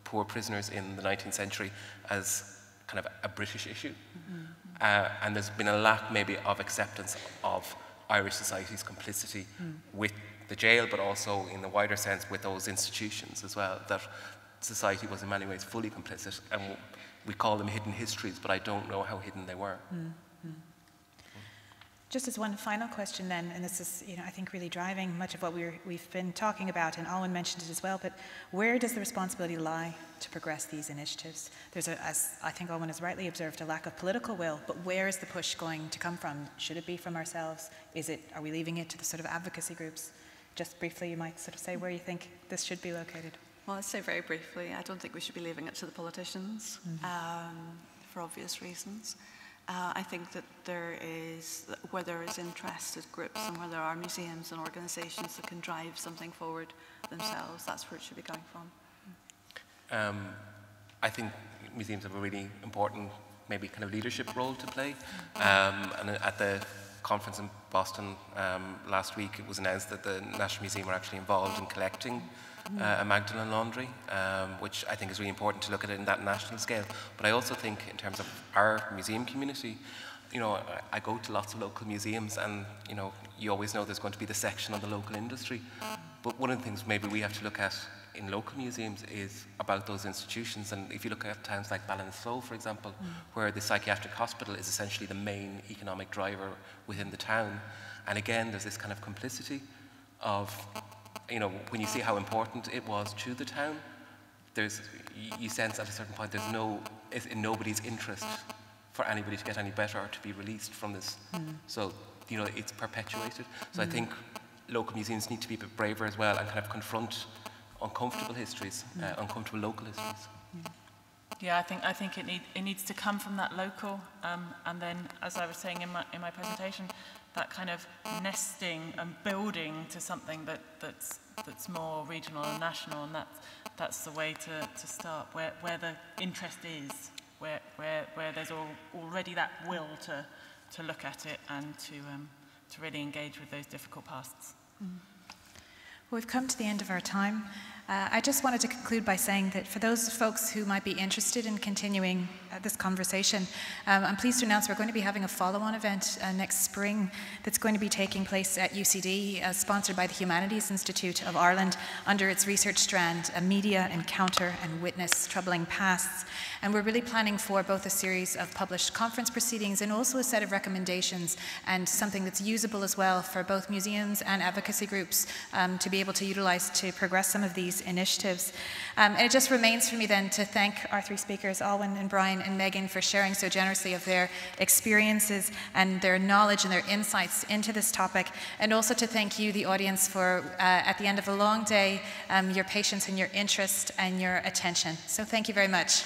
poor prisoners in the 19th century as kind of a British issue. And there's been a lack maybe of acceptance of Irish society's complicity with the jail, but also in the wider sense with those institutions as well, that society was in many ways fully complicit. And we call them hidden histories, but I don't know how hidden they were. Just as one final question then, and this is, you know, I think really driving much of what we've been talking about, and Alwyn mentioned it as well, but where does the responsibility lie to progress these initiatives? There's, as I think Alwyn has rightly observed, a lack of political will, but where is the push going to come from? Should it be from ourselves? Are we leaving it to the sort of advocacy groups? Just briefly, you might sort of say where you think this should be located. Well, I'd say very briefly, I don't think we should be leaving it to the politicians for obvious reasons. I think that where there is interested groups and where there are museums and organisations that can drive something forward themselves, that's where it should be coming from. I think museums have a really important, maybe kind of leadership role to play. And at the conference in Boston last week, it was announced that the National Museum are actually involved in collecting a Magdalen laundry, which I think is really important to look at it in that national scale. But I also think in terms of our museum community, you know, I go to lots of local museums, and you know, you always know there's going to be the section on the local industry. But one of the things maybe we have to look at in local museums is about those institutions. And if you look at towns like Ballinasloe, for example, where the psychiatric hospital is essentially the main economic driver within the town, and again, there's this kind of complicity of, you know, when you see how important it was to the town, you sense at a certain point it's in nobody's interest for anybody to get any better or to be released from this. So, you know, it's perpetuated. So I think local museums need to be a bit braver as well and kind of confront uncomfortable histories, uncomfortable local histories. Yeah, I think it needs to come from that local, and then, as I was saying in my presentation, that kind of nesting and building to something that's more regional and national, and that's the way to start, where the interest is. where there's already that will to look at it and to really engage with those difficult pasts. Well, we've come to the end of our time. I just wanted to conclude by saying that for those folks who might be interested in continuing this conversation, I'm pleased to announce we're going to be having a follow-on event next spring that's going to be taking place at UCD, sponsored by the Humanities Institute of Ireland under its research strand, Media, Encounter and Witness Troubling Pasts. And we're really planning for both a series of published conference proceedings and also a set of recommendations and something that's usable as well for both museums and advocacy groups to be able to utilize to progress some of these initiatives. And it just remains for me then to thank our three speakers, Alwyn and Brian and Megan, for sharing so generously of their experiences and their knowledge and their insights into this topic, and also to thank you, the audience, for, at the end of a long day, your patience and your interest and your attention. So thank you very much.